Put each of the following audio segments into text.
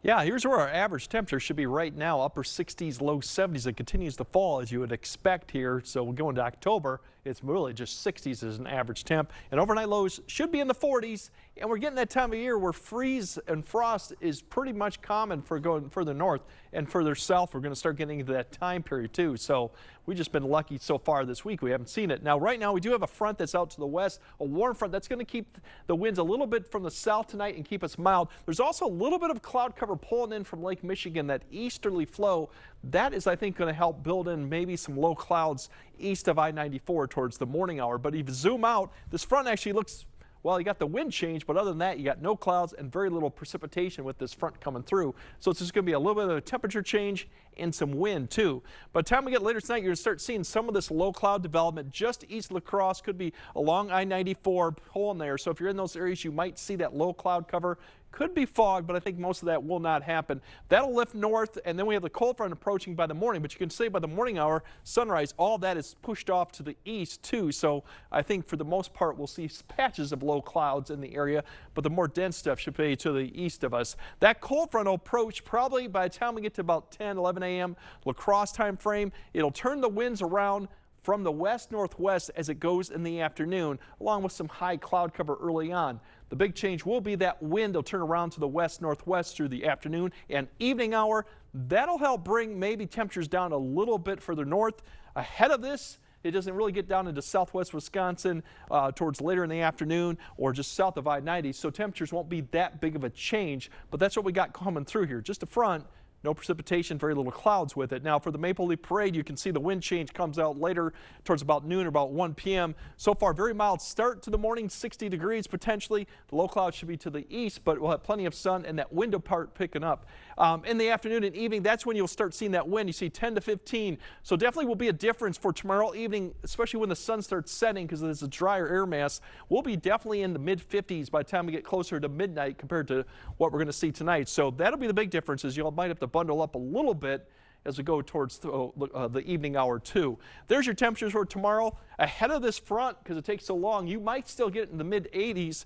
Yeah, here's where our average temperature should be right now, upper 60s, low 70s. It continues to fall as you would expect here. So we go into October, it's really just 60s as an average temp. And overnight lows should be in the 40s. And we're getting that time of year where freeze and frost is pretty much common for going further north and further south. We're going to start getting into that time period too. So we've just been lucky so far this week. We haven't seen it. Now, right now, we do have a front that's out to the west, a warm front that's going to keep the winds a little bit from the south tonight and keep us mild. There's also a little bit of cloud cover pulling in from Lake Michigan, that easterly flow. That is, I think, going to help build in maybe some low clouds east of I-94 towards the morning hour. But if you zoom out, this front actually looks, well, you got the wind change, but other than that, you got no clouds and very little precipitation with this front coming through. So it's just going to be a little bit of a temperature change and some wind too. By the time we get later tonight, you're going to start seeing some of this low cloud development just east of La Crosse. Could be along I-94 pulling there. So if you're in those areas, you might see that low cloud cover. Could be fog, but I think most of that will not happen. That'll lift north, and then we have the cold front approaching by the morning. But you can say by the morning hour, sunrise, all that is pushed off to the east too. So I think for the most part, we'll see patches of low clouds in the area, but the more dense stuff should be to the east of us. That cold front will approach probably by the time we get to about 10, 11 a.m. La Crosse time frame. It'll turn the winds around from the west-northwest as it goes in the afternoon, along with some high cloud cover early on. The big change will be that wind will turn around to the west-northwest through the afternoon and evening hour. That'll help bring maybe temperatures down a little bit further north. Ahead of this, it doesn't really get down into southwest Wisconsin towards later in the afternoon or just south of I-90, so temperatures won't be that big of a change, but that's what we got coming through here. Just a front. No precipitation, very little clouds with it. Now for the Maple Leaf Parade, you can see the wind change comes out later towards about noon or about 1 p.m. So far, very mild start to the morning, 60 degrees potentially. The low clouds should be to the east, but we'll have plenty of sun and that window part picking up. In the afternoon and evening, that's when you'll start seeing that wind. You see 10 to 15. So definitely will be a difference for tomorrow evening, especially when the sun starts setting because there's a drier air mass. We'll be definitely in the mid 50s by the time we get closer to midnight compared to what we're going to see tonight. So that'll be the big difference, is you might have to bundle up a little bit as we go towards the evening hour too. There's your temperatures for tomorrow. Ahead of this front, because it takes so long, you might still get in the mid 80s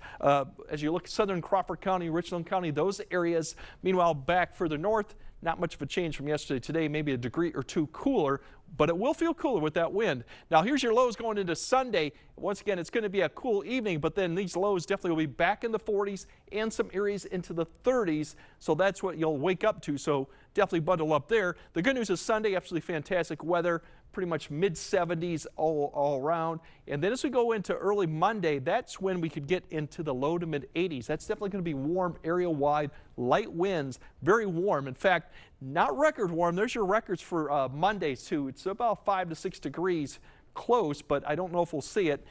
as you look at southern Crawford County, Richland County, those areas. Meanwhile, back further north, not much of a change from yesterday. Today, maybe a degree or two cooler, but it will feel cooler with that wind. Now here's your lows going into Sunday. Once again, it's going to be a cool evening, but then these lows definitely will be back in the 40s and some areas into the 30s. So that's what you'll wake up to. So definitely bundle up there. The good news is Sunday, absolutely fantastic weather, pretty much mid 70s all around. And then as we go into early Monday, that's when we could get into the low to mid 80s. That's definitely going to be warm area wide, light winds, very warm. In fact, not record warm. There's your records for Mondays too. It's about 5 to 6 degrees close, but I don't know if we'll see it.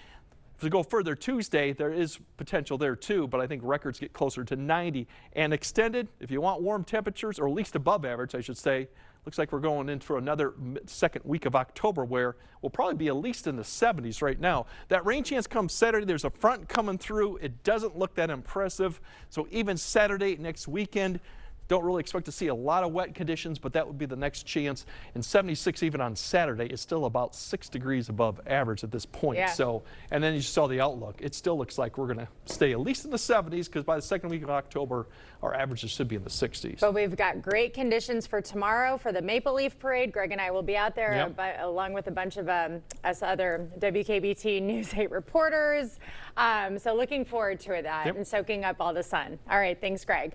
If we go further Tuesday, there is potential there too, but I think records get closer to 90. And extended, if you want warm temperatures, or at least above average, I should say, looks like we're going in for another second week of October where we'll probably be at least in the 70s right now. That rain chance comes Saturday. There's a front coming through. It doesn't look that impressive. So even Saturday next weekend, don't really expect to see a lot of wet conditions, but that would be the next chance. And 76 even on Saturday is still about 6 degrees above average at this point. Yeah. So, and then you saw the outlook. It still looks like we're going to stay at least in the 70s because by the second week of October, our averages should be in the 60s. But we've got great conditions for tomorrow for the Maple Leaf Parade. Greg and I will be out there along with a bunch of us other WKBT News 8 reporters. So looking forward to that and soaking up all the sun. All right, thanks, Greg.